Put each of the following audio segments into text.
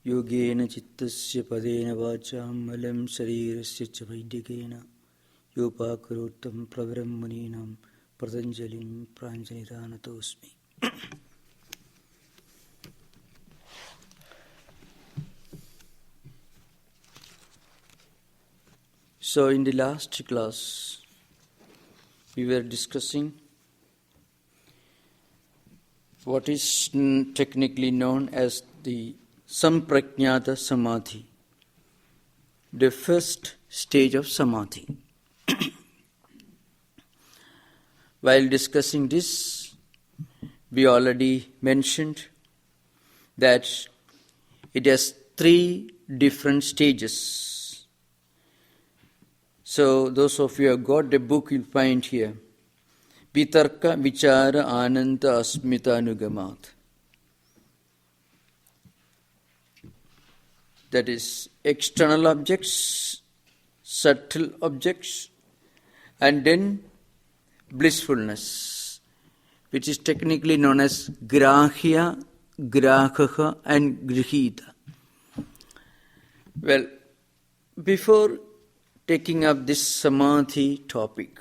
Yogena chittasya padena vacham malam sharirasya cha vaidikena yopakarottam pravaram muninam Patanjalim pranjanidhanatosmi. So in the last class, we were discussing what is technically known as the Samprajñāta Samadhi, the first stage of Samadhi. While discussing this, we already mentioned that it has 3 different stages. So those of you who have got the book, you'll find here. Vitarka, Vichara, Ananta, Asmita, Anugamat. That is external objects, subtle objects, and then blissfulness, which is technically known as Grahya, Grahaka, and Grihita. Well, before taking up this Samadhi topic,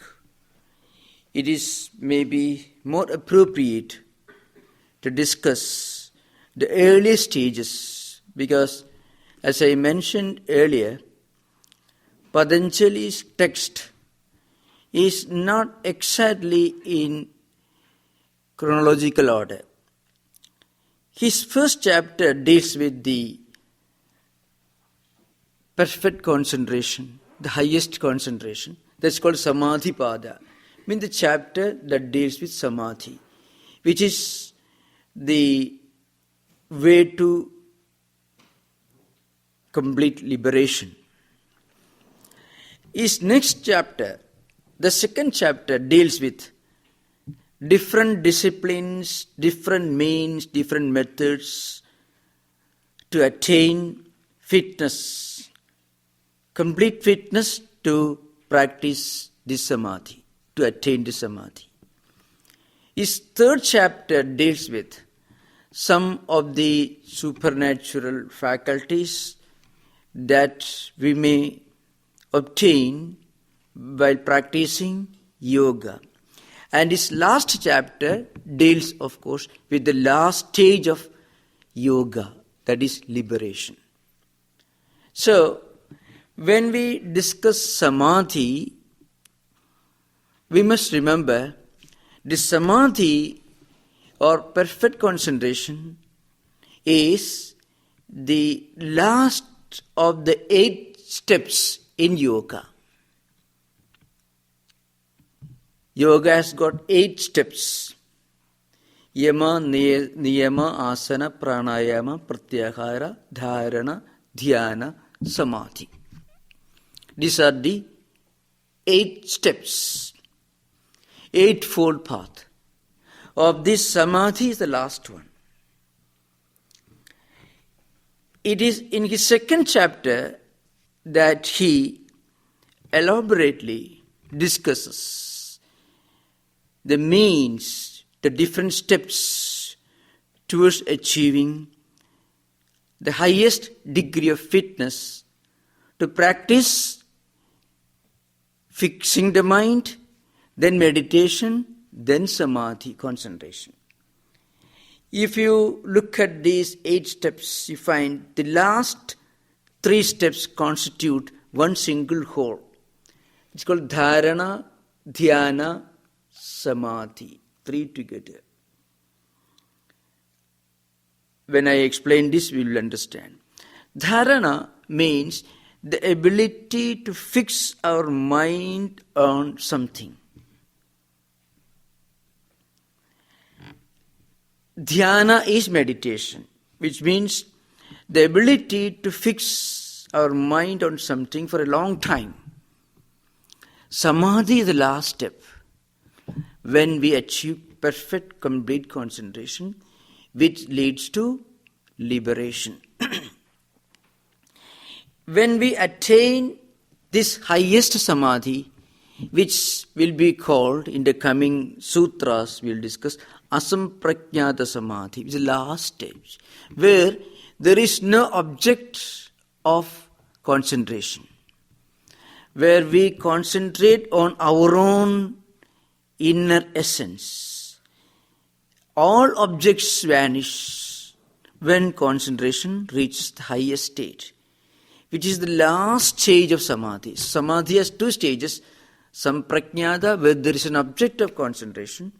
it is maybe more appropriate to discuss the early stages, because as I mentioned earlier, Patanjali's text is not exactly in chronological order. His first chapter deals with the perfect concentration, the highest concentration. That's called Samadhi Pada. I mean the chapter that deals with Samadhi, which is the way to complete liberation. His next chapter, the second chapter, deals with different disciplines, different means, different methods to attain fitness, complete fitness to practice this Samadhi, to attain the Samadhi. His third chapter deals with some of the supernatural faculties that we may obtain while practicing yoga. And his last chapter deals, of course, with the last stage of yoga, that is liberation. So, when we discuss Samadhi, we must remember the Samadhi or perfect concentration is the last of the 8 steps in yoga. Yoga has got 8 steps. Yama, Niyama, Asana, Pranayama, Pratyahara, Dharana, Dhyana, Samadhi. These are the 8 steps, 8-fold path. Of this, Samadhi is the last one. It is in his second chapter that he elaborately discusses the means, the different steps towards achieving the highest degree of fitness to practice fixing the mind, then meditation, then Samadhi, concentration. If you look at these 8 steps, you find the last 3 steps constitute one single whole. It's called Dharana, Dhyana, Samadhi, 3 together. When I explain this, we will understand. Dharana means the ability to fix our mind on something. Dhyana is meditation, which means the ability to fix our mind on something for a long time. Samadhi is the last step, when we achieve perfect, complete concentration, which leads to liberation. When we attain this highest Samadhi, which will be called in the coming sutras, we will discuss Asamprajñāta Samadhi, which is the last stage, where there is no object of concentration. Where we concentrate on our own inner essence, all objects vanish when concentration reaches the highest state, which is the last stage of samadhi. Samadhi has two stages: samprajnata, where there is an object of concentration;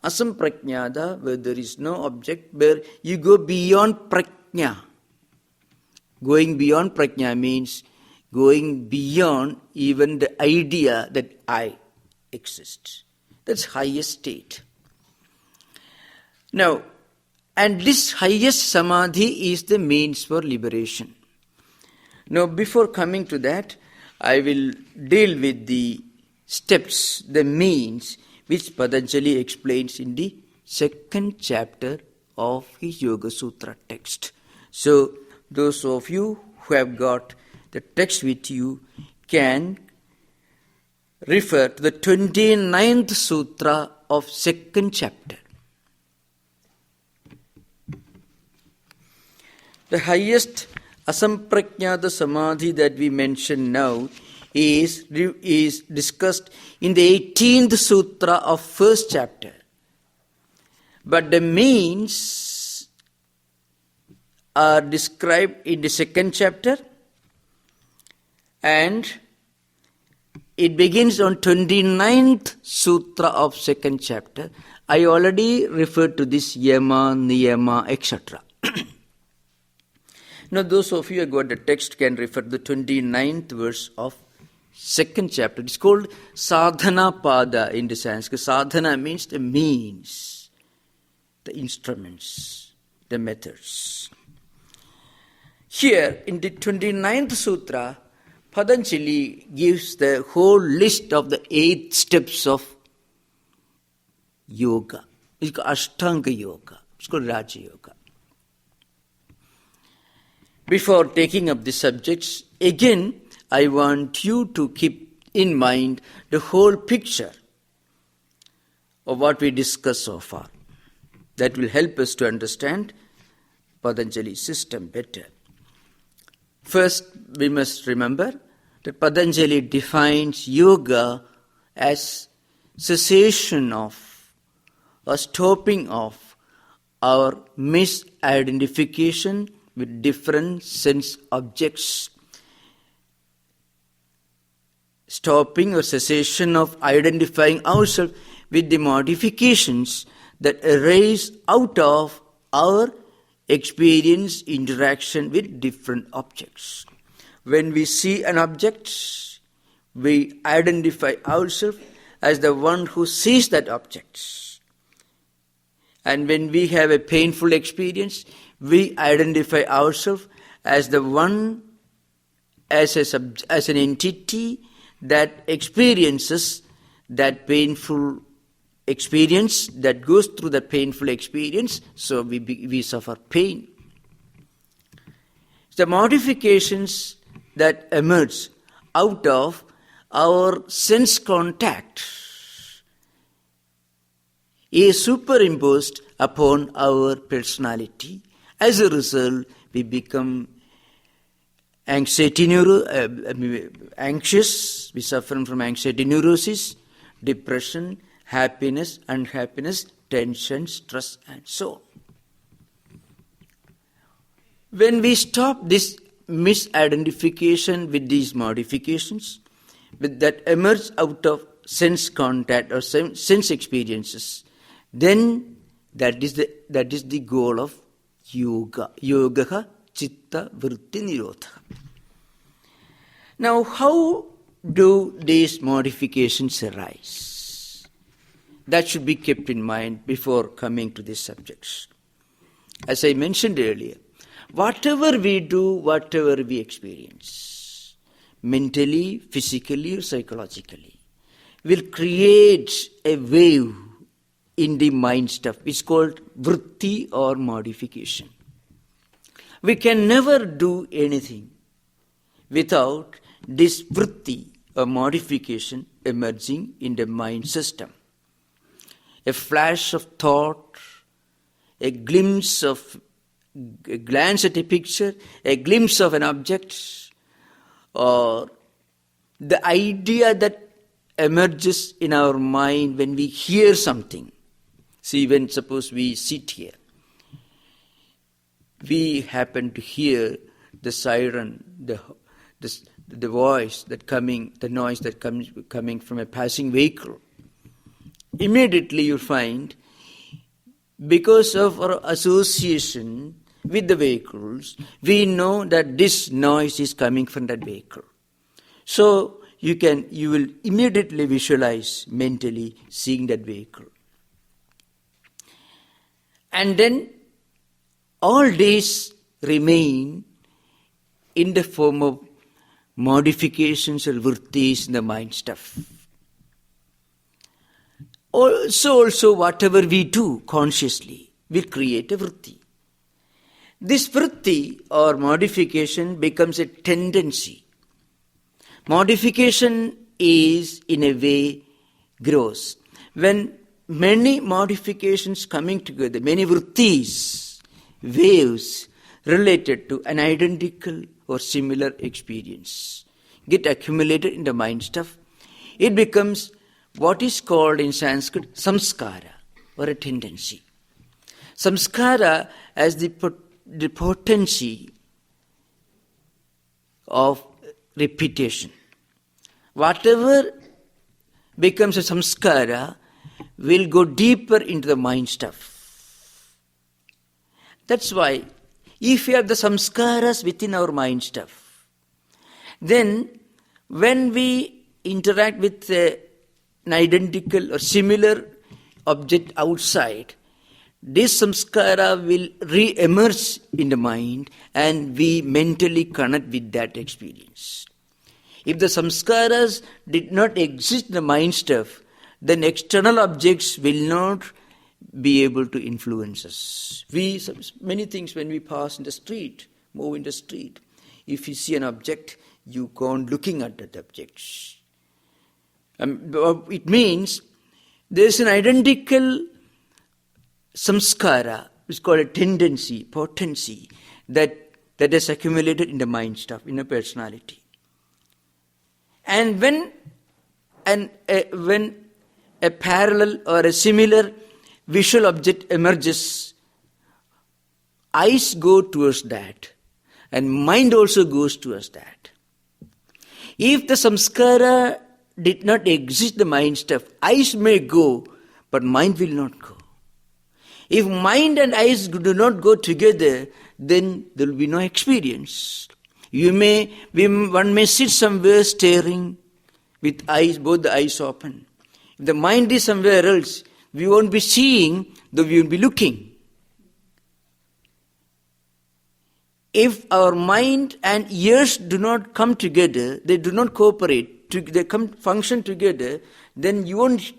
asamprajnata, where there is no object, where you go beyond prajna. Going beyond prajna means going beyond even the idea that I exist. That's highest state. Now, and this highest samadhi is the means for liberation. Now, before coming to that, I will deal with the steps, the means, which Patanjali explains in the second chapter of his Yoga Sutra text. So, those of you who have got the text with you can refer to the 29th Sutra of second chapter. The highest asamprajnata samadhi that we mention now is discussed in the 18th Sutra of first chapter. But the means are described in the second chapter, and it begins on 29th Sutra of second chapter. I already referred to this yama, niyama, etc. Now, those of you who got the text can refer to the 29th verse of second chapter. It's called sadhana pada in the Sanskrit. Sadhana means the means, the instruments, the methods. Here, in the 29th Sutra, Patanjali gives the whole list of the 8 steps of yoga. It's called Ashtanga Yoga. It's called Raja Yoga. Before taking up the subjects, again, I want you to keep in mind the whole picture of what we discussed so far. That will help us to understand Patanjali's system better. First, we must remember that Patanjali defines yoga as cessation of or stopping of our misidentification with different sense objects. Stopping or cessation of identifying ourselves with the modifications that arise out of our experience interaction with different objects. When we see an object, we identify ourselves as the one who sees that object. And when we have a painful experience, we identify ourselves as the one, as an entity that experiences that painful experience, that goes through that painful experience, so we suffer pain. The modifications that emerge out of our sense contact is superimposed upon our personality. As a result, we become anxious, we suffer from anxiety neurosis, depression, happiness, unhappiness, tension, stress, and so on. When we stop this misidentification with these modifications that emerge out of sense contact or sense experiences, then that is the goal of yoga. Yogaha chitta vritti nirodha. Now, how do these modifications arise? That should be kept in mind before coming to these subjects. As I mentioned earlier, whatever we do, whatever we experience, mentally, physically, or psychologically, will create a wave in the mind stuff. It's called vritti or modification. We can never do anything without this vritti or modification emerging in the mind system. A flash of thought, a glimpse of glance at a picture, a glimpse of an object, or the idea that emerges in our mind when we hear something. See, when suppose we sit here, we happen to hear the siren, the voice that coming, the noise that coming from a passing vehicle. Immediately you find, because of our association with the vehicles, we know that this noise is coming from that vehicle. So you will immediately visualize mentally seeing that vehicle. And then all these remain in the form of modifications or vrittis in the mind stuff. Also whatever we do consciously will create a vritti. This vritti or modification becomes a tendency. Modification is, in a way, grows. When many modifications coming together, many vrittis, waves related to an identical or similar experience get accumulated in the mind stuff, it becomes what is called in Sanskrit samskara, or a tendency. Samskara has the potency of repetition. Whatever becomes a samskara will go deeper into the mind stuff. That's why if we have the samskaras within our mind stuff, then when we interact with an identical or similar object outside, this samskara will re-emerge in the mind and we mentally connect with that experience. If the samskaras did not exist in the mind stuff, then external objects will not be able to influence us. Many things when we pass in the street, move in the street, if you see an object, you go on looking at that object. It means there is an identical samskara, which is called a tendency, potency, that is accumulated in the mind stuff, in a personality. And when a parallel or a similar visual object emerges, eyes go towards that, and mind also goes towards that. If the samskara did not exist in the mind stuff, eyes may go, but mind will not go. If mind and eyes do not go together, then there will be no experience. One may sit somewhere staring with eyes, both the eyes open. If the mind is somewhere else, we won't be seeing, though we will be looking. If our mind and ears do not come together, they do not cooperate, they function together, then you won't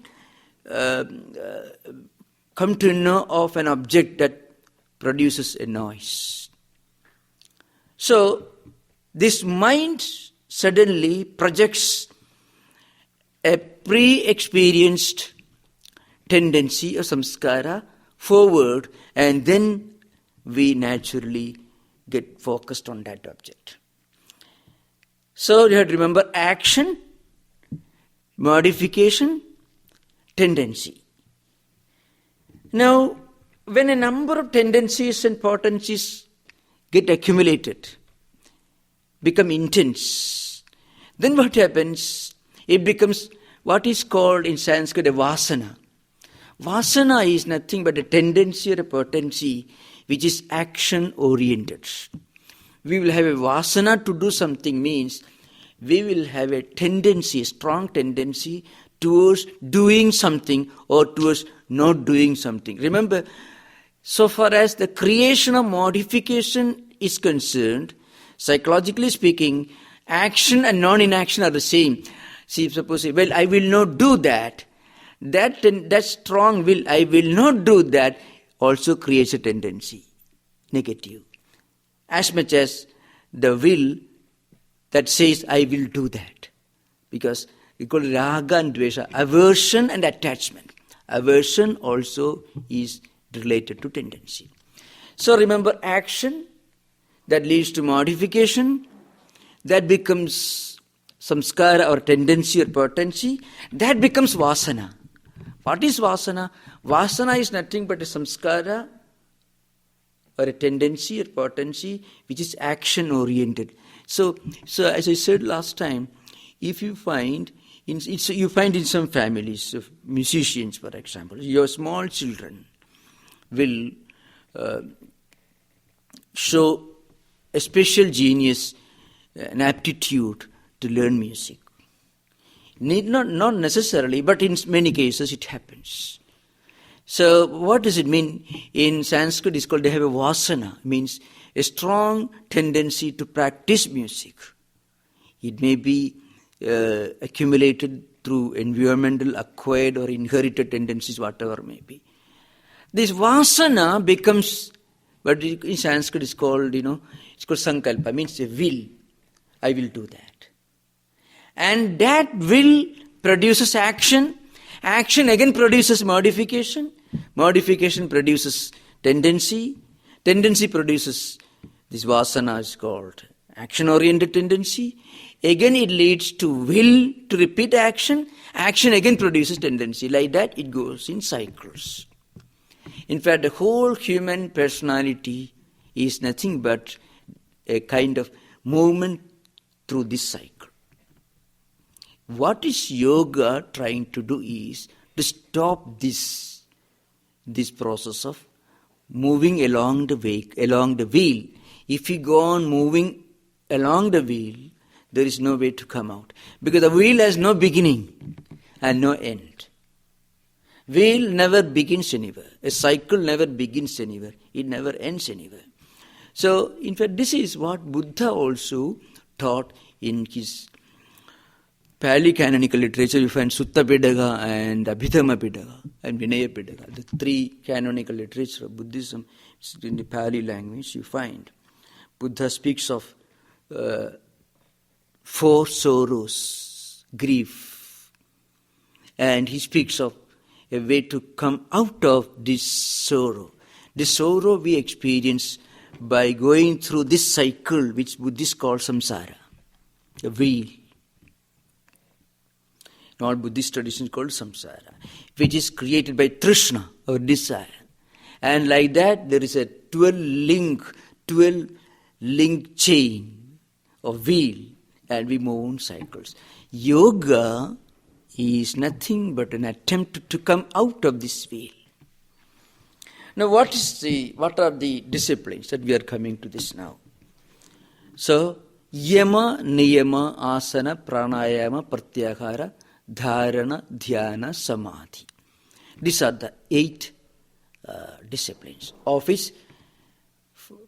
come to know of an object that produces a noise. So, this mind suddenly projects a pre-experienced tendency or samskara forward, and then we naturally get focused on that object. So you have to remember action, modification, tendency. Now, when a number of tendencies and potencies get accumulated, become intense, then what happens? It becomes what is called in Sanskrit a vasana. Vasana is nothing but a tendency or a potency which is action-oriented. We will have a vasana to do something means we will have a tendency, a strong tendency towards doing something or towards not doing something. Remember, so far as the creation or modification is concerned, psychologically speaking, action and non-inaction are the same. See, suppose, well, I will not do that. That strong will, I will not do that, also creates a tendency, negative. As much as the will that says, I will do that. Because we call it raga and dvesha, aversion and attachment. Aversion also is related to tendency. So remember, action that leads to modification, that becomes samskara or tendency or potency, that becomes vasana. What is vasana? Vasana is nothing but a samskara or a tendency or potency which is action oriented. So as I said last time, if you find in some families of musicians, for example, your small children will show a special genius, an aptitude to learn music. Not necessarily, but in many cases it happens. So what does it mean? In Sanskrit it's called, they have a vasana, means a strong tendency to practice music. It may be accumulated through environmental, acquired or inherited tendencies, whatever may be. This vasana becomes, what in Sanskrit is called, it's called sankalpa, means a will. I will do that. And that will produces action. Action again produces modification. Modification produces tendency. Tendency produces, this vasana is called action-oriented tendency. Again it leads to will to repeat action. Action again produces tendency. Like that it goes in cycles. In fact, the whole human personality is nothing but a kind of movement through this cycle. What is yoga trying to do is to stop this process of moving along the wheel. If you go on moving along the wheel, there is no way to come out. Because the wheel has no beginning and no end. Wheel never begins anywhere. A cycle never begins anywhere. It never ends anywhere. So, in fact, this is what Buddha also taught in his Pali canonical literature. You find Sutta Pitaka and Abhidhamma Pitaka and Vinaya Pitaka. The three canonical literature of Buddhism in the Pali language. You find Buddha speaks of 4 sorrows, grief. And he speaks of a way to come out of this sorrow. The sorrow we experience by going through this cycle which Buddhists call samsara, a wheel. In all Buddhist traditions called samsara, which is created by trishna, or desire. And like that there is a 12 link chain of wheel, and we move on cycles. Yoga is nothing but an attempt to come out of this wheel. Now what are the disciplines that we are coming to this now? So, yama, niyama, asana, pranayama, pratyahara, dharana, dhyana, samadhi. These are the 8 disciplines. Of which,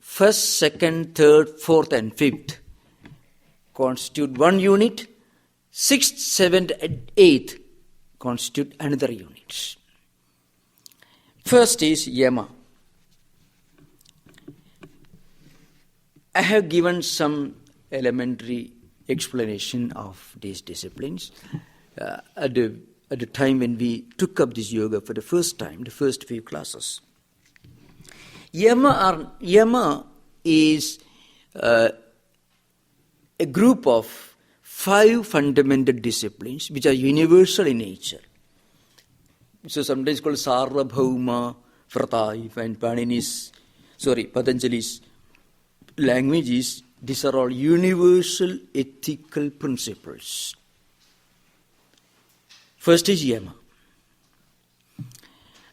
1st, 2nd, 3rd, 4th and 5th constitute one unit. 6th, 7th and 8th constitute another unit. First is yama. I have given some elementary explanation of these disciplines at the time when we took up this yoga for the first time, the first few classes. Yama is a group of 5 fundamental disciplines which are universal in nature. So sometimes called Sarvabhauma Vrata. You find Patanjali's languages, these are all universal ethical principles. First is yama.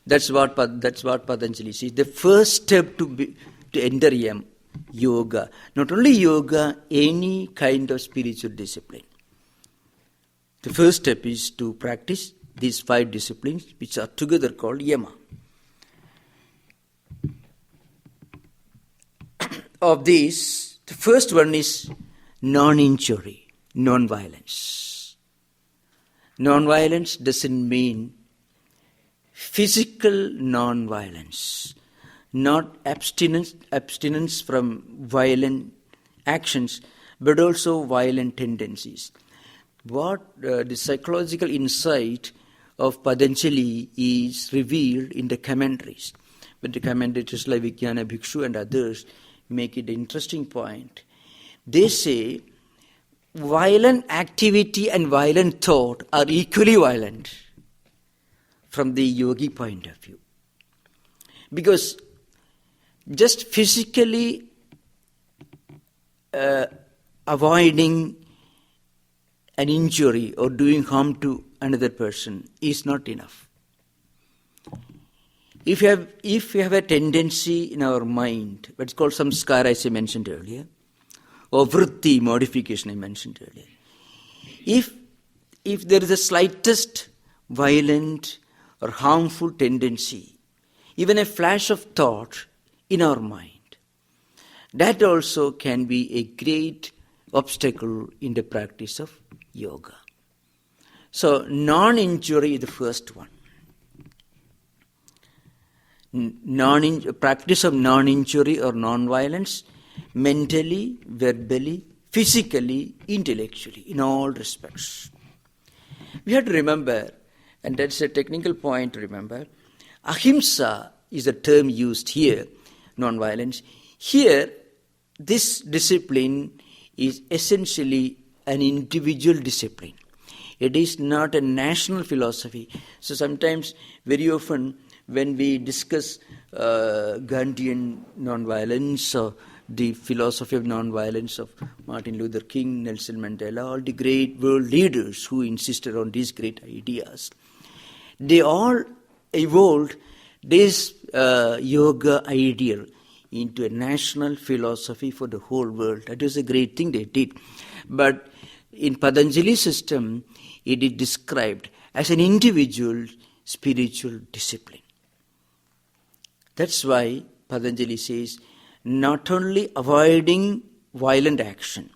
That's what Patanjali says. The first step to enter yoga. Not only yoga, any kind of spiritual discipline. The first step is to practice these 5 disciplines which are together called yama. Of these, the first one is non-injury, non-violence. Non-violence doesn't mean physical non-violence, not abstinence from violent actions, but also violent tendencies. What the psychological insight of Patanjali is revealed in the commentaries. but the commentators like Vijnana Bhikshu and others make it an interesting point. They say violent activity and violent thought are equally violent from the yogi point of view. Because just physically avoiding an injury or doing harm to another person is not enough. If you have a tendency in our mind, what's called samskara, as I mentioned earlier, or vritti, modification I mentioned earlier. If there is the slightest violent or harmful tendency, even a flash of thought in our mind, that also can be a great obstacle in the practice of yoga. So, non-injury is the first one. Practice of non-injury or non-violence, mentally, verbally, physically, intellectually, in all respects. We have to remember, and that's a technical point to remember, ahimsa is a term used here, non-violence. Here, this discipline is essentially an individual discipline. It is not a national philosophy. So sometimes, very often, when we discuss Gandhian non-violence or the philosophy of non-violence of Martin Luther King, Nelson Mandela, all the great world leaders who insisted on these great ideas, they all evolved this yoga ideal into a national philosophy for the whole world. That was a great thing they did. But in Patanjali's system, it is described as an individual spiritual discipline. That's why Patanjali says, not only avoiding violent action,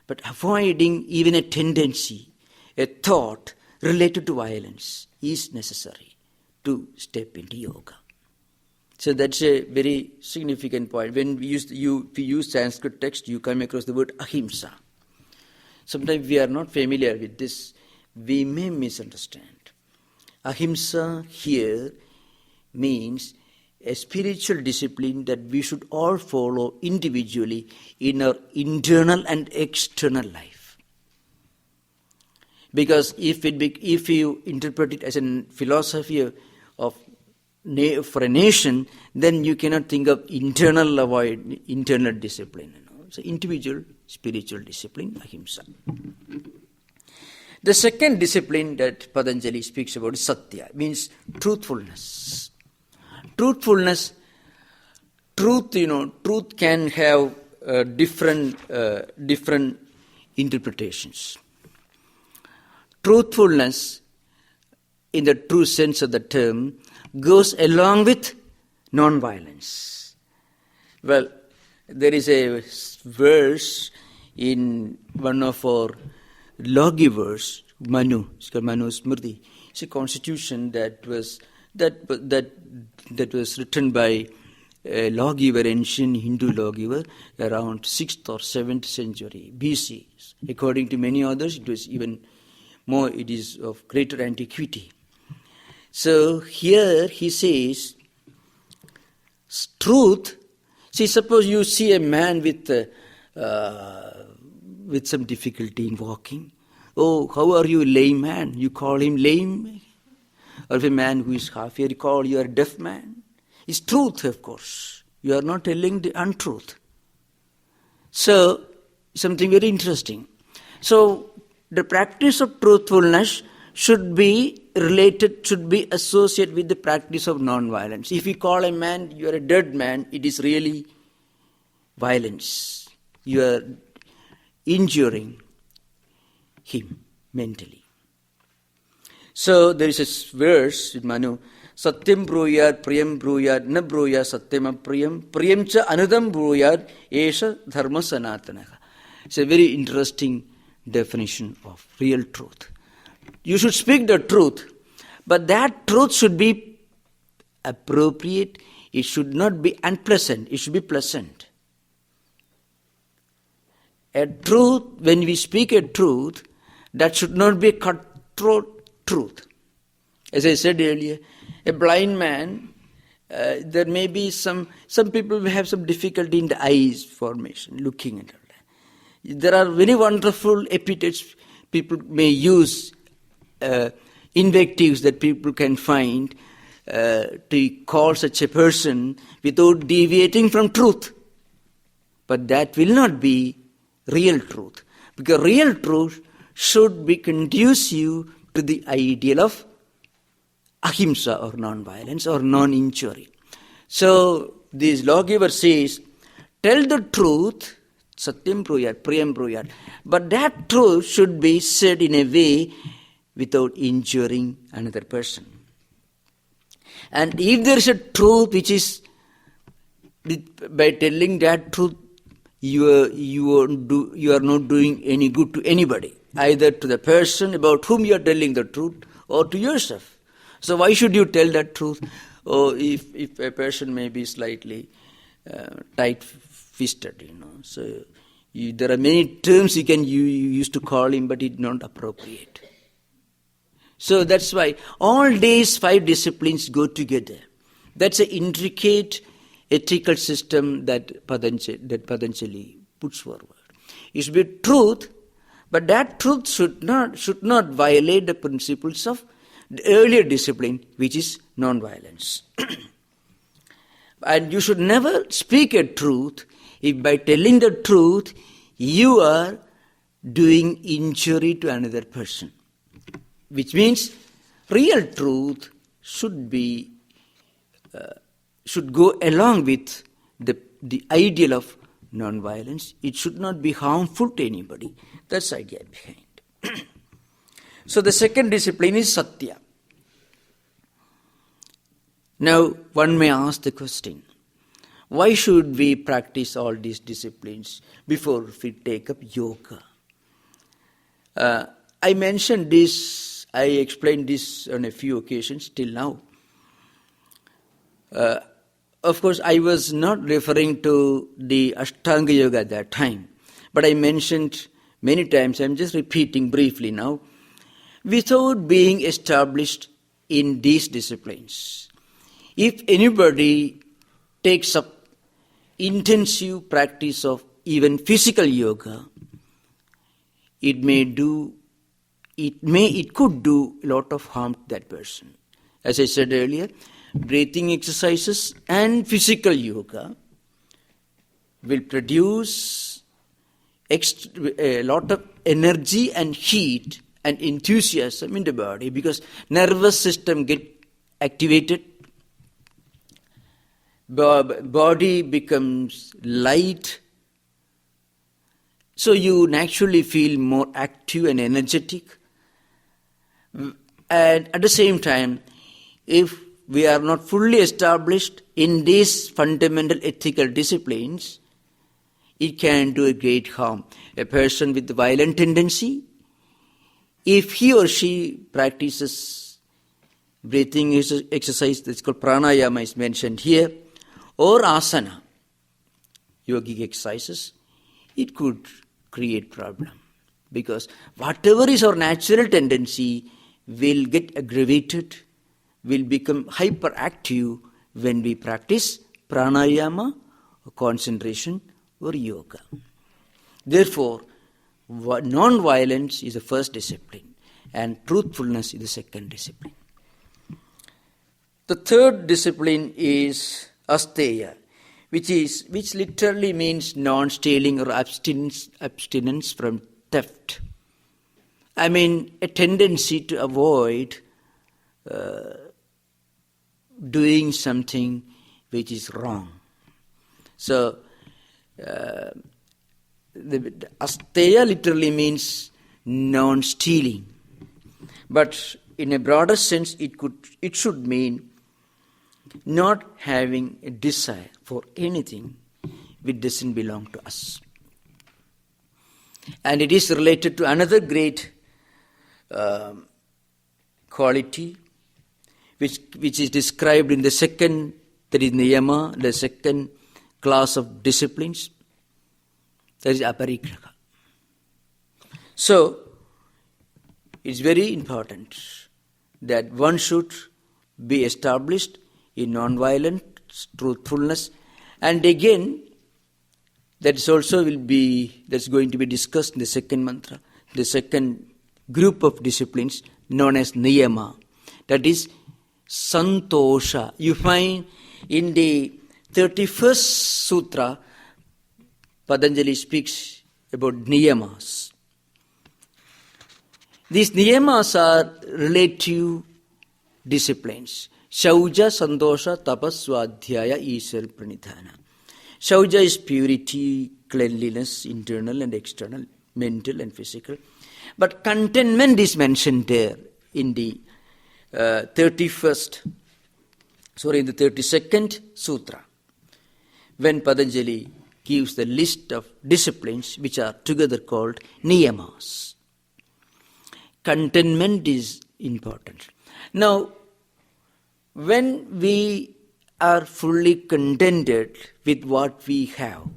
but avoiding even a tendency, a thought related to violence is necessary to step into yoga. So that's a very significant point. When we use Sanskrit text, you come across the word ahimsa. Sometimes we are not familiar with this. We may misunderstand. Ahimsa here means a spiritual discipline that we should all follow individually in our internal and external life. Because if you interpret it as a philosophy for a nation, then you cannot think of internal discipline. So individual spiritual discipline, ahimsa. The second discipline that Patanjali speaks about is satya, means truthfulness. Truth can have different interpretations. Truthfulness, in the true sense of the term, goes along with non-violence. Well, there is a verse in one of our lawgivers, Manu, it's called Manu Smriti. It's a constitution that was written by a lawgiver, ancient Hindu lawgiver, around 6th or 7th century BC. According to many others, it was even more, it is of greater antiquity. So here he says, truth. See, suppose you see a man with some difficulty in walking. Oh, how are you, lame man? You call him lame? Or if a man who is half here, you call you a deaf man? It's truth, of course. You are not telling the untruth. So, something very interesting. So, the practice of truthfulness should be associated with the practice of non-violence. If you call a man, you are a dead man, it is really violence. You are injuring him mentally. So there is a verse in Manu, Satyam bruyad, priyam bruyad, na bruyad satyam apriyam, priyam cha anudam bruyad, esha dharma sanatanaha. It's a very interesting definition of real truth. You should speak the truth, but that truth should be appropriate. It should not be unpleasant. It should be pleasant. A truth, when we speak a truth, that should not be a cutthroat truth. As I said earlier, a blind man There may be some people will have some difficulty in the eyes formation, looking at it. There are very wonderful epithets people may use, invectives that people can find to call such a person without deviating from truth. But that will not be real truth. Because real truth should be conducive to the ideal of ahimsa or non-violence or non-injury. So this lawgiver says, tell the truth, satyam bruyat, priyam bruyat, but that truth should be said in a way without injuring another person. And if there is a truth which is, by telling that truth, you are not doing any good to anybody, either to the person about whom you are telling the truth or to yourself. So why should you tell that truth? Or if a person may be slightly tight-fisted, So there are many terms you used to call him, but it's not appropriate. So that's why all these 5 disciplines go together. That's an intricate ethical system that Patanjali puts forward. It should be truth, but that truth should not violate the principles of the earlier discipline, which is non-violence. And you should never speak a truth if by telling the truth you are doing injury to another person. Which means real truth should go along with the ideal of non-violence. It should not be harmful to anybody. That's the idea behind. So the second discipline is Satya. Now one may ask the question, why should we practice all these disciplines before we take up yoga? I mentioned this, I explained this on a few occasions till now. Of course, I was not referring to the Ashtanga Yoga at that time, but I mentioned many times, I'm just repeating briefly now, without being established in these disciplines. If anybody takes up intensive practice of even physical yoga, it could do a lot of harm to that person. As I said earlier, breathing exercises and physical yoga will produce a lot of energy and heat and enthusiasm in the body, because nervous system get activated, body becomes light, so you naturally feel more active and energetic. And at the same time, if we are not fully established in these fundamental ethical disciplines, it can do a great harm. A person with violent tendency, if he or she practices breathing exercise, that's called pranayama is mentioned here, or asana, yogic exercises, it could create problem. Because whatever is our natural tendency will get aggravated, will become hyperactive when we practice pranayama, or concentration, or yoga. Therefore, non-violence is the first discipline, and truthfulness is the second discipline. The third discipline is asteya, which literally means non-stealing or abstinence from theft. I mean, a tendency to avoid doing something which is wrong. So, the asteya literally means non-stealing, but in a broader sense, it should mean not having a desire for anything which doesn't belong to us. And it is related to another great quality which is described in the second, that is niyama, the second class of disciplines, that is aparigraha. So, it's very important that one should be established in non-violence, truthfulness, and again, that's going to be discussed in the second mantra, the second group of disciplines known as niyama. That is santosha. You find in the 31st sutra, Patanjali speaks about niyamas. These niyamas are relative disciplines. Shauja, Santosha, Tapas, Swadhyaya, Ishwar, Pranidhana. Shauja is purity, cleanliness, internal and external, mental and physical. But contentment is mentioned there in the 32nd sutra, when Patanjali gives the list of disciplines which are together called niyamas. Contentment is important. Now, when we are fully contented with what we have,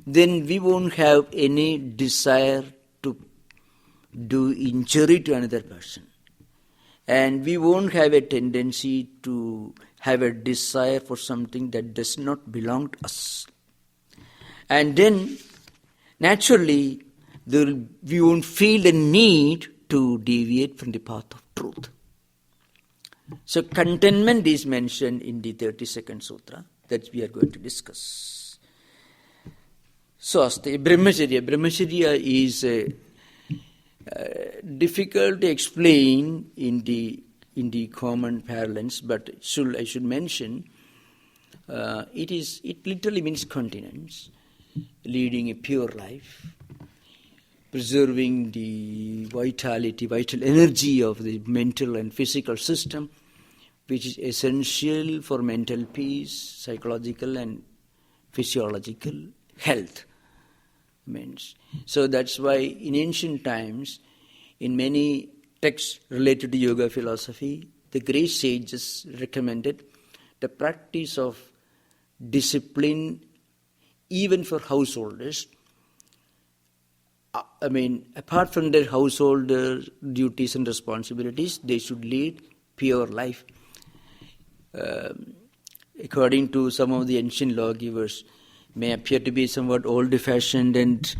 then we won't have any desire to do injury to another person. And we won't have a tendency to have a desire for something that does not belong to us. And then, naturally, we won't feel the need to deviate from the path of truth. So contentment is mentioned in the 32nd sutra that we are going to discuss. So, Brahmacharya. Brahmacharya is difficult to explain in the common parlance, but I should mention it literally means continence, leading a pure life, preserving the vital energy of the mental and physical system, which is essential for mental peace, psychological and physiological health. So that's why in ancient times, in many texts related to yoga philosophy, the great sages recommended the practice of discipline even for householders. Apart from their household duties and responsibilities, they should lead pure life. According to some of the ancient lawgivers, may appear to be somewhat old-fashioned and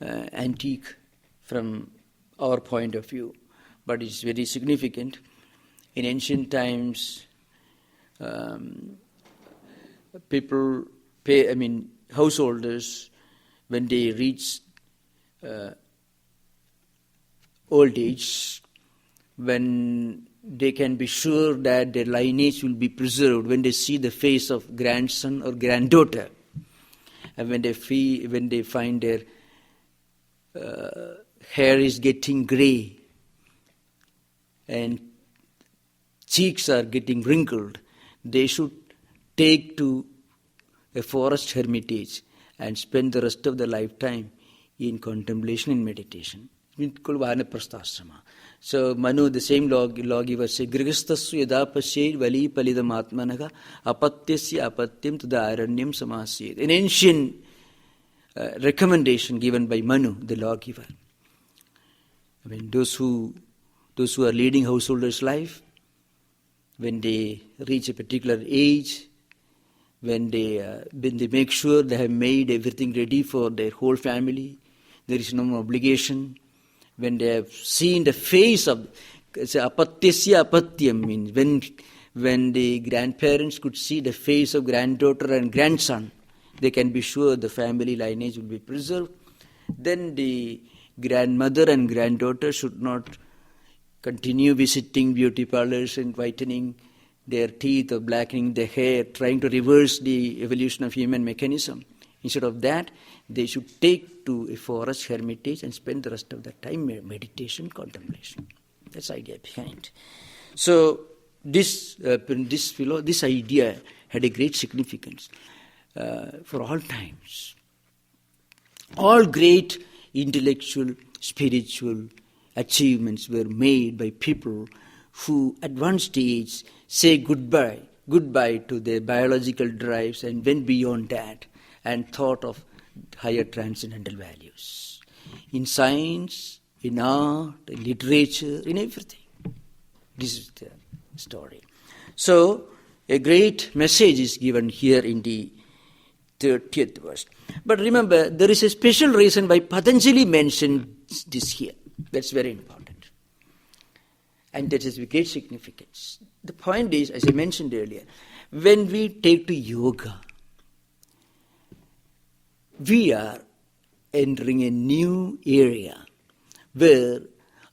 antique from our point of view, but it's very significant. In ancient times, householders, when they reach old age, when they can be sure that their lineage will be preserved, when they see the face of grandson or granddaughter, and when they find their hair is getting grey and cheeks are getting wrinkled, they should take to a forest hermitage and spend the rest of their lifetime in contemplation and meditation. It's called Vanaprastha. So Manu, the same lawgiver, says, Grigastasya yada pasyed vali palidam atmanaga apatyasya apatyam tada aranyam samasyed. An ancient recommendation given by Manu, the lawgiver. Those who are leading householders' life, when they reach a particular age, when they make sure they have made everything ready for their whole family, there is no more obligation. When they have seen the face of apatyasya apatyam, means when the grandparents could see the face of granddaughter and grandson, they can be sure the family lineage will be preserved. Then the grandmother and granddaughter should not continue visiting beauty parlors and whitening their teeth or blackening their hair, trying to reverse the evolution of human mechanism. Instead of that, they should take to a forest hermitage and spend the rest of their time meditation, contemplation. That's the idea behind. So this idea had a great significance for all times. All great intellectual, spiritual achievements were made by people who at one stage say goodbye to their biological drives and went beyond that and thought of higher transcendental values. In science, in art, in literature, in everything. This is the story. So, a great message is given here in the 30th verse. But remember, there is a special reason why Patanjali mentioned this here. That's very important. And that is with great significance. The point is, as I mentioned earlier, when we take to yoga, we are entering a new area where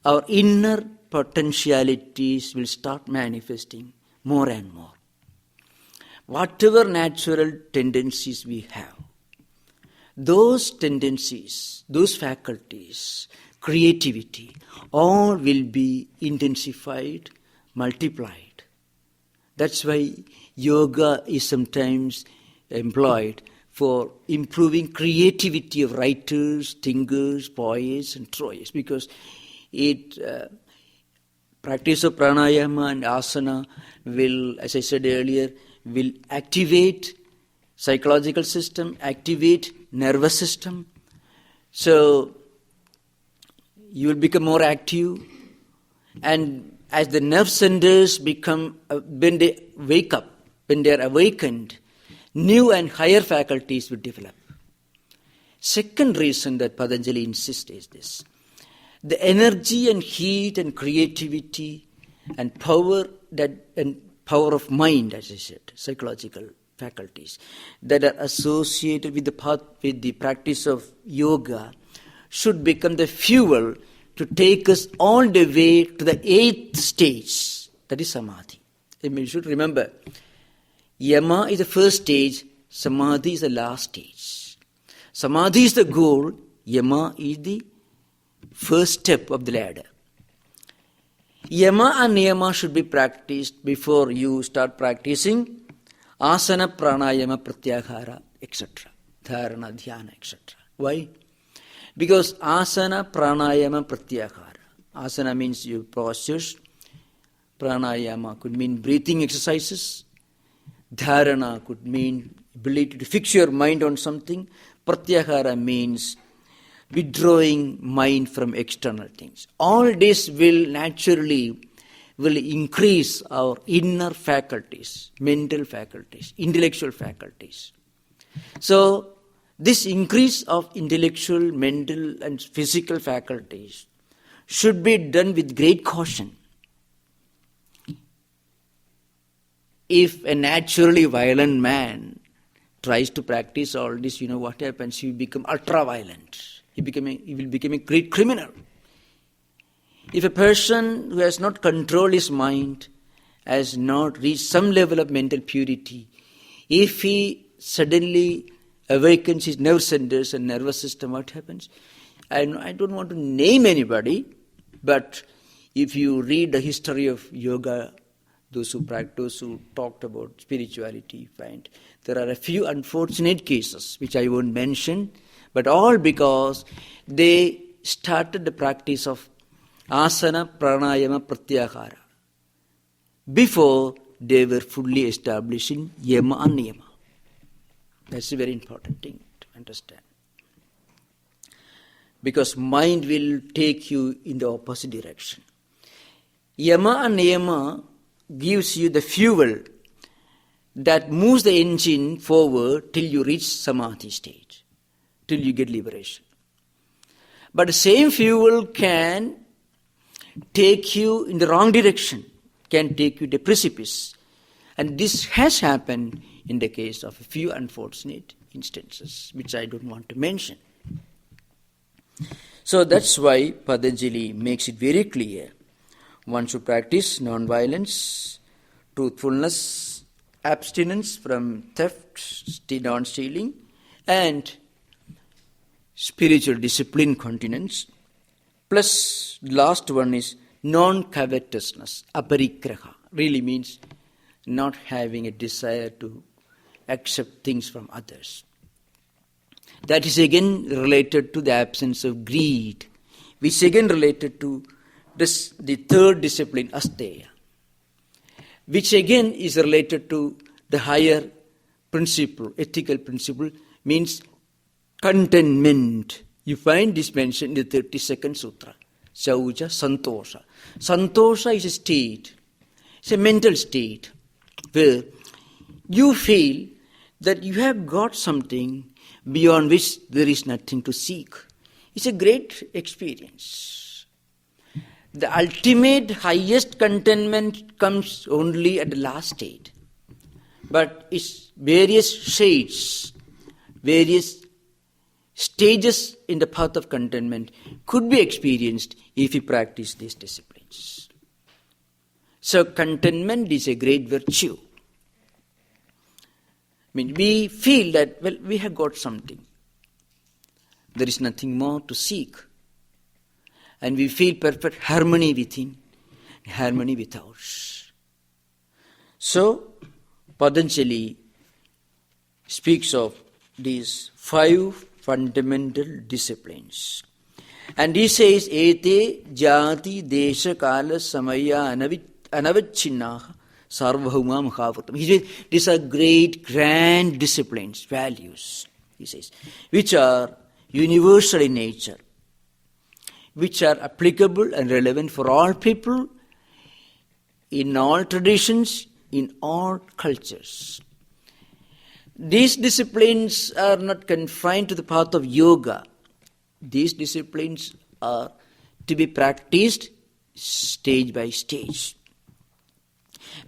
our inner potentialities will start manifesting more and more. Whatever natural tendencies we have, those tendencies, those faculties, creativity, all will be intensified, multiplied. That's why yoga is sometimes employed for improving creativity of writers, thinkers, poets, and troyes, because practice of pranayama and asana will, as I said earlier, will activate psychological system, activate nervous system. So you will become more active, and as the nerve centers become, when they wake up, when they are awakened, new and higher faculties will develop. Second reason that Patanjali insists is this: the energy and heat and creativity and power of mind, as I said, psychological faculties that are associated with the practice of yoga should become the fuel to take us all the way to the 8th stage, that is samadhi. And you should remember, yama is the first stage, samadhi is the last stage. Samadhi is the goal, yama is the first step of the ladder. Yama and niyama should be practiced before you start practicing asana, pranayama, pratyahara, etc. Dharana, dhyana, etc. Why? Because asana, pranayama, pratyahara. Asana means your postures. Pranayama could mean breathing exercises. Dharana could mean ability to fix your mind on something. Pratyahara means withdrawing mind from external things. All this will naturally increase our inner faculties, mental faculties, intellectual faculties. So this increase of intellectual, mental and physical faculties should be done with great caution. If a naturally violent man tries to practice all this, you know what happens? He will become ultra-violent. He will become a great criminal. If a person who has not controlled his mind, has not reached some level of mental purity, if he suddenly awakens his nerve centers and nervous system, what happens? I don't want to name anybody, but if you read the history of yoga, those who talked about spirituality, you find there are a few unfortunate cases which I won't mention, but all because they started the practice of asana, pranayama, pratyahara before they were fully established in yama and niyama. That's a very important thing to understand. Because mind will take you in the opposite direction. Yama and niyama gives you the fuel that moves the engine forward till you reach samadhi stage, till you get liberation. But the same fuel can take you in the wrong direction, can take you to a precipice. And this has happened in the case of a few unfortunate instances, which I don't want to mention. So that's why Patanjali makes it very clear. One should practice non-violence, truthfulness, abstinence from theft, non-stealing, and spiritual discipline, continence. Plus, last one is non-covetousness, aparigraha. Really means not having a desire to accept things from others. That is again related to the absence of greed, which is again related to the third discipline, asteya, which again is related to the higher principle, ethical principle, means contentment. You find this mentioned in the 32nd sutra, Sauja Santosha. Santosha is a state, it's a mental state where you feel that you have got something beyond which there is nothing to seek. It's a great experience. The ultimate, highest contentment comes only at the last stage. But its various shades, various stages in the path of contentment could be experienced if we practice these disciplines. So contentment is a great virtue. We feel that, we have got something. There is nothing more to seek. And we feel perfect harmony within, harmony without. So, Patanjali speaks of these 5 fundamental disciplines. And he says, Ete jati desha kala samaya anavachinnaha sarvabhauma mahavratam. He says, these are great, grand disciplines, values, he says, which are universal in nature, which are applicable and relevant for all people, in all traditions, in all cultures. These disciplines are not confined to the path of yoga. These disciplines are to be practiced stage by stage.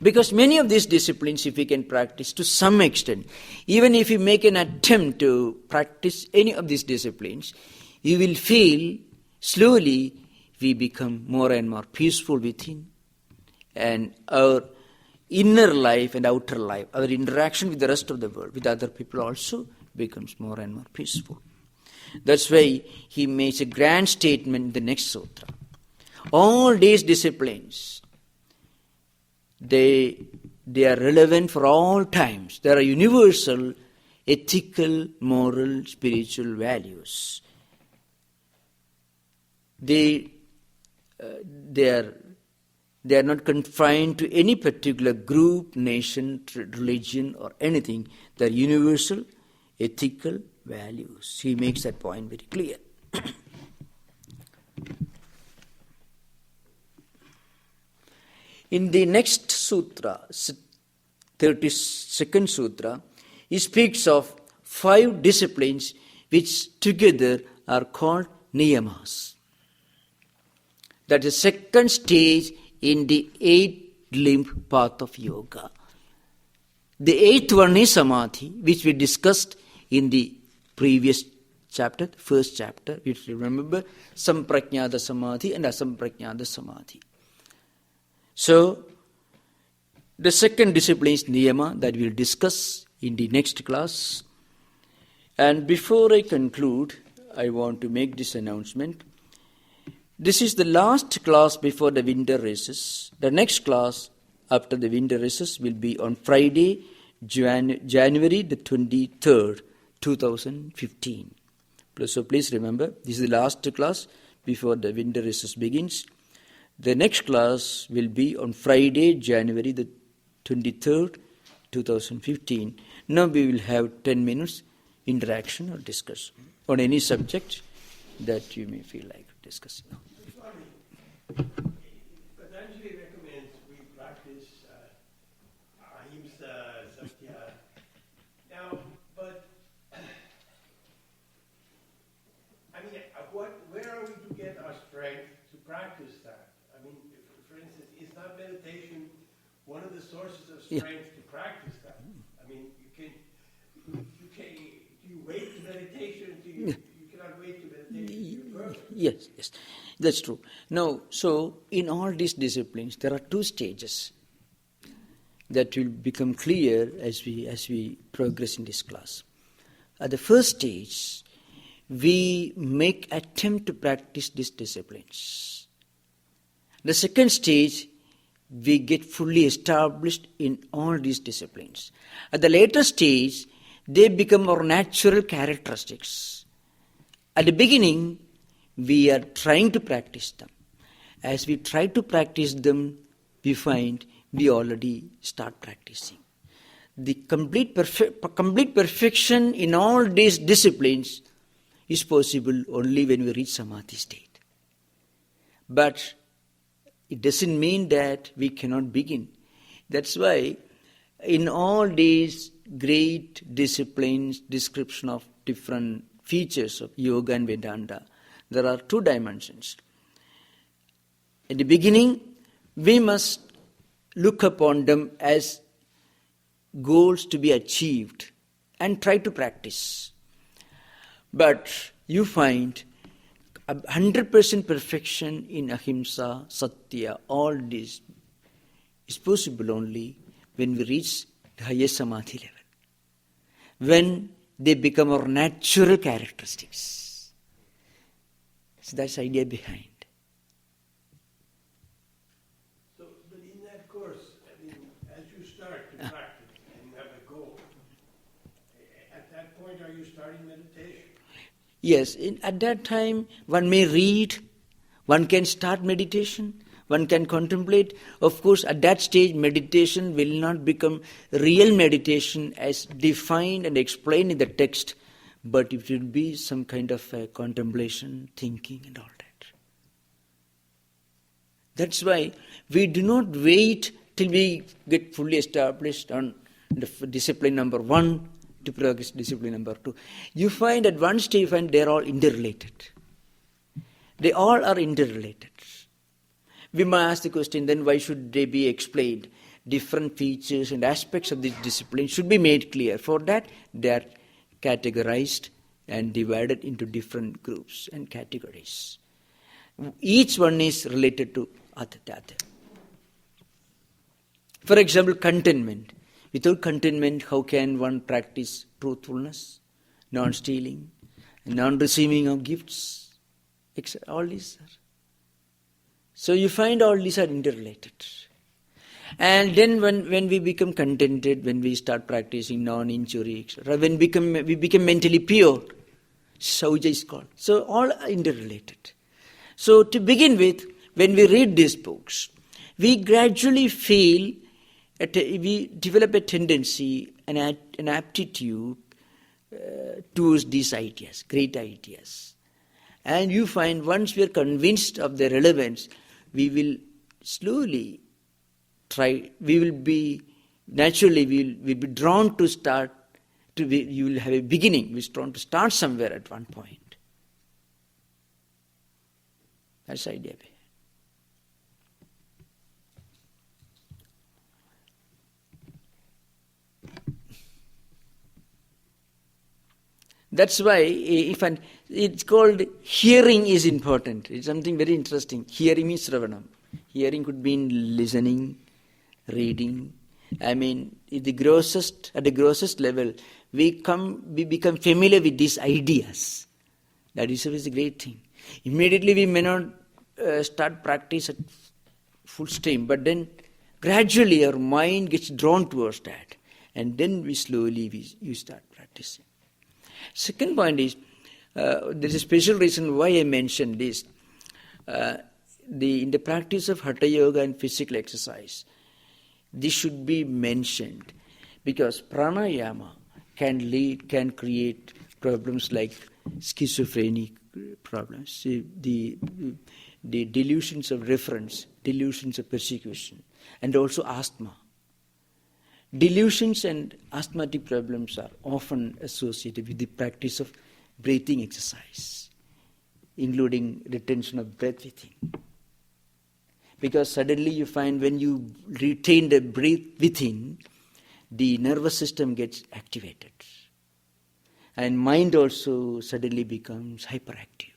Because many of these disciplines, if we can practice to some extent, even if you make an attempt to practice any of these disciplines, you will feel slowly we become more and more peaceful within, and our inner life and outer life, our interaction with the rest of the world, with other people also becomes more and more peaceful. That's why he makes a grand statement in the next sutra. All these disciplines, they are relevant for all times. They are universal, ethical, moral, spiritual values. They are not confined to any particular group, nation, religion, or anything. They are universal, ethical values. He makes that point very clear. In the next sutra, 32nd sutra, he speaks of 5 disciplines which together are called niyamas. That is the second stage in the 8-limb path of yoga. The 8th one is samadhi, which we discussed in the previous chapter, first chapter. You remember samprajnata samadhi and asamprajnata samadhi. So, the second discipline is niyama that we will discuss in the next class. And before I conclude, I want to make this announcement. This is the last class before the winter recess. The next class after the winter recess will be on Friday, January the 23rd, 2015. So please remember, this is the last class before the winter recess begins. The next class will be on Friday, January the 23rd, 2015. Now we will have 10 minutes interaction or discussion on any subject that you may feel like discussing. Patanjali recommends we practice ahimsa, satya. Now, but where are we to get our strength to practice that? For instance, is not meditation one of the sources of strength to practice that? Do you wait to meditation? You cannot wait to meditation. You're perfect. Yes, that's true. Now, so in all these disciplines, there are 2 stages that will become clear as we progress in this class. At the first stage, we make attempt to practice these disciplines. The second stage, we get fully established in all these disciplines. At the later stage, they become our natural characteristics. At the beginning, we are trying to practice them. As we try to practice them, we find we already start practicing. The complete perfection in all these disciplines is possible only when we reach samadhi state. But it doesn't mean that we cannot begin. That's why in all these great disciplines, description of different features of yoga and Vedanta, there are two dimensions. In the beginning, we must look upon them as goals to be achieved and try to practice. But you find 100% perfection in ahimsa, satya, all this is possible only when we reach the highest samadhi level, when they become our natural characteristics. So that's the idea behind. So, but in that course, I mean, as you start to practice and you have a goal, at that point are you starting meditation? Yes, at that time one may read, one can start meditation, one can contemplate. Of course, at that stage meditation will not become real meditation as defined and explained in the text, but it will be some kind of contemplation, thinking and all that. That's why we do not wait till we get fully established on the discipline number 1 to progress discipline number 2. You find at one stage, you find they're all interrelated. They all are interrelated. We might ask the question, then why should they be explained? Different features and aspects of this discipline should be made clear. For that, they are categorized and divided into different groups and categories. Each one is related to other. For example, contentment. Without contentment, how can one practice truthfulness, non-stealing, non-receiving of gifts, etc.? All these are. So you find all these are interrelated. And then when we become contented, when we start practicing non-injury, etc., when we become mentally pure, Sauja is called. So all are interrelated. So to begin with, when we read these books, we gradually feel, we develop a tendency, an aptitude towards these ideas, great ideas. And you find once we are convinced of their relevance, we will slowly try, we will be drawn to start, you will have a beginning, we're drawn to start somewhere at one point. That's the idea. That's why it's called hearing is important. It's something very interesting. Hearing means Sravanam. Hearing could mean listening, reading. I mean, at the grossest level, we become familiar with these ideas. That is always a great thing. Immediately we may not start practice at full stream, but then gradually our mind gets drawn towards that. And then you start practicing. Second point is, there is a special reason why I mentioned this. In the practice of Hatha Yoga and physical exercise, this should be mentioned because pranayama can create problems like schizophrenic problems, the delusions of reference, delusions of persecution, and also asthma. Delusions and asthmatic problems are often associated with the practice of breathing exercise, including retention of breath within. Because suddenly you find when you retain the breath within, the nervous system gets activated. And mind also suddenly becomes hyperactive.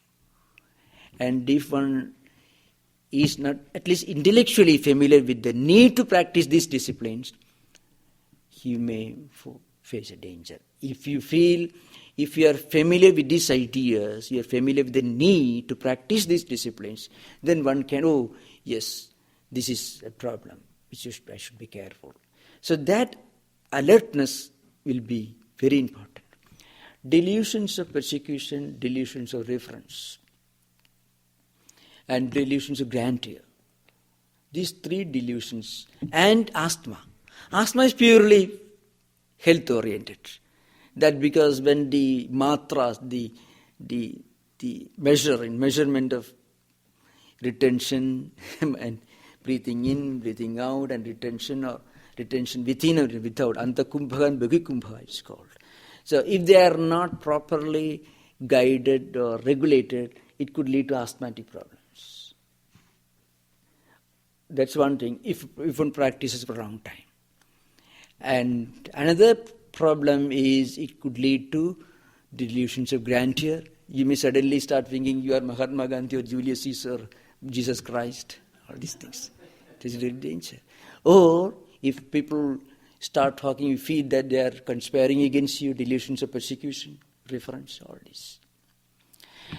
And if one is not at least intellectually familiar with the need to practice these disciplines, he may face a danger. If you are familiar with these ideas, you are familiar with the need to practice these disciplines, then one can, yes, this is a problem, I should be careful. So that alertness will be very important. Delusions of persecution, delusions of reference, and delusions of grandeur. These three delusions, and asthma. Asthma is purely health-oriented. That because when the matras, the measurement of retention and breathing in, breathing out, and retention or detention within or without. Antakumbha and Bagikumbha it's called. So if they are not properly guided or regulated, it could lead to asthmatic problems. That's one thing, if one practices for a long time. And another problem is it could lead to delusions of grandeur. You may suddenly start thinking you are Mahatma Gandhi or Julius Caesar, or Jesus Christ, all these things. It is really danger. Or if people start talking, you feel that they are conspiring against you, delusions of persecution, reference, all this.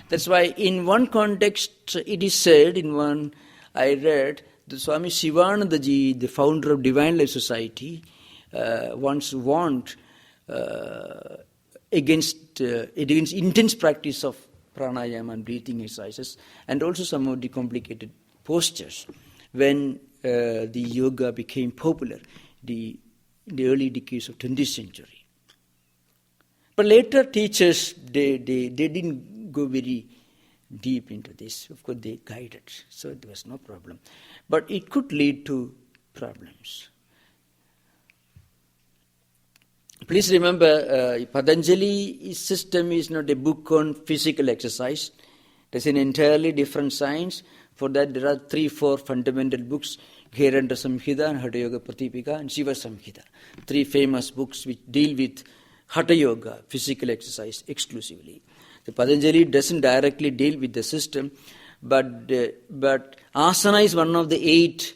That's why in one context it is said, in one I read, the Swami Shivanandaji, the founder of Divine Life Society, once warned against intense practice of pranayama and breathing exercises, and also some of the complicated postures when the yoga became popular in the early decades of 20th century. But later teachers, they didn't go very deep into this. Of course, they guided, so there was no problem. But it could lead to problems. Please remember, Patanjali's system is not a book on physical exercise. It is an entirely different science. For that, there are 3-4 fundamental books, Gheranda Samhita and Hatha Yoga Pratipika and Shiva Samhita. 3 famous books which deal with Hatha Yoga, physical exercise, exclusively. The Patanjali doesn't directly deal with the system, but asana is one of the 8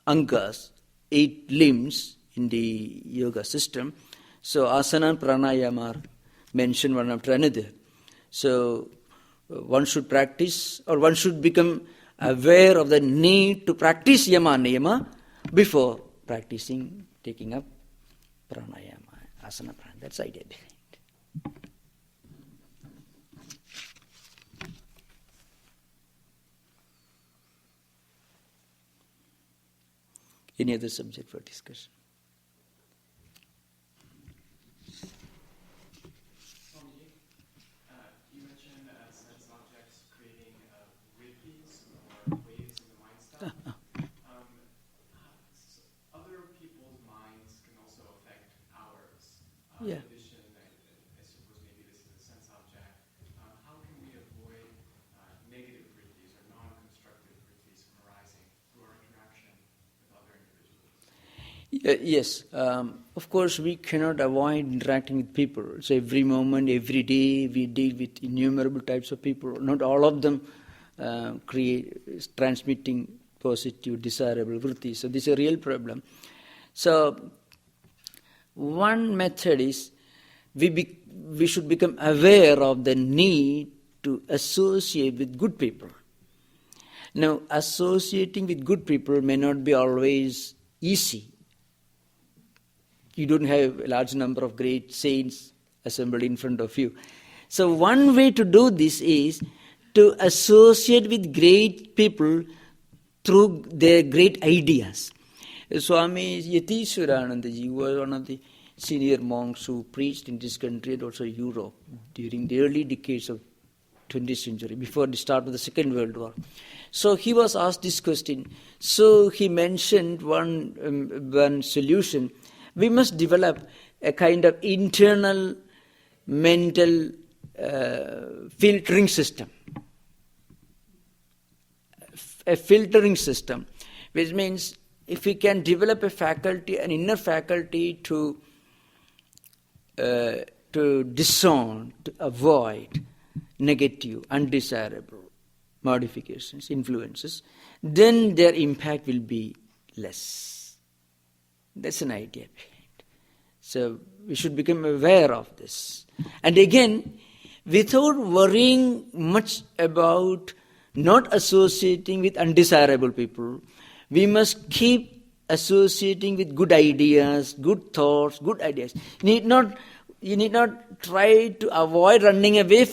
angas, 8 limbs in the yoga system. So asana and pranayama are mentioned one after another. So one should practice, or one should become aware of the need to practice yama niyama before practicing, taking up pranayama, asana pranayama. That's the idea behind it. Any other subject for discussion? You mentioned sense objects creating writings or waves in the mind stuff. Other people's minds can also affect ours. Yeah. In addition, I suppose maybe this is a sense object. How can we avoid negative writings or non-constructive writings from arising through our interaction with other individuals? Yes. Of course, we cannot avoid interacting with people. So every moment, every day, we deal with innumerable types of people. Not all of them transmitting positive, desirable vrittis. So this is a real problem. So one method is we should become aware of the need to associate with good people. Now, associating with good people may not be always easy. You don't have a large number of great saints assembled in front of you. So one way to do this is to associate with great people through their great ideas. Swami Tattwamayananda was one of the senior monks who preached in this country and also Europe during the early decades of 20th century, before the start of the Second World War. So he was asked this question. So he mentioned one solution. We must develop a kind of internal mental filtering system. A filtering system, which means if we can develop a faculty, an inner faculty to discern, to avoid negative, undesirable modifications, influences, then their impact will be less. That's an idea behind. So we should become aware of this. And again, without worrying much about not associating with undesirable people, we must keep associating with good ideas, good thoughts, good ideas. You need not try to avoid running away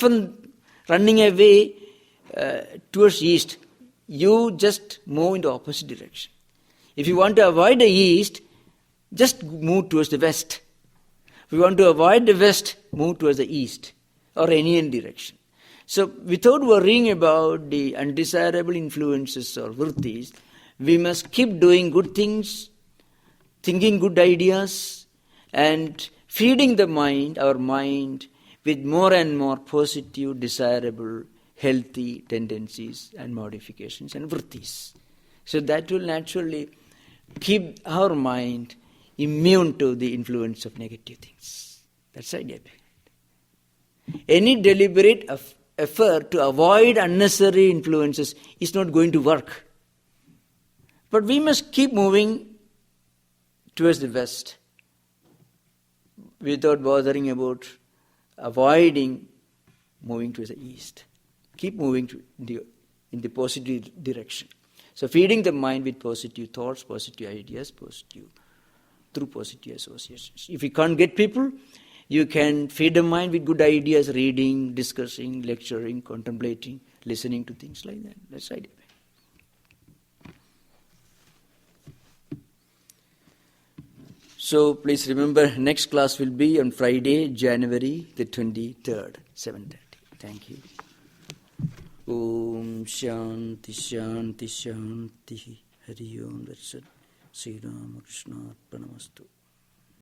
towards east. You just move in the opposite direction. If you want to avoid the east, just move towards the west. If you want to avoid the west, move towards the east or any direction. So without worrying about the undesirable influences or vrittis, we must keep doing good things thinking good ideas and feeding the mind, our mind, with more and more positive, desirable, healthy tendencies and modifications and vrittis. So that will naturally keep our mind immune to the influence of negative things. That's the idea. Any deliberate effort to avoid unnecessary influences is not going to work. But we must keep moving towards the West without bothering about avoiding moving towards the East. Keep moving in the positive direction. So feeding the mind with positive thoughts, positive ideas, through positive associations. If you can't get people, you can feed the mind with good ideas, reading, discussing, lecturing, contemplating, listening to things like that. That's the idea. So please remember, next class will be on Friday, January the 23rd, 7:30. Thank you. Om Shanti Shanti Shanti Hari Om Darshan Sri Ramakrishna Arpanamastu.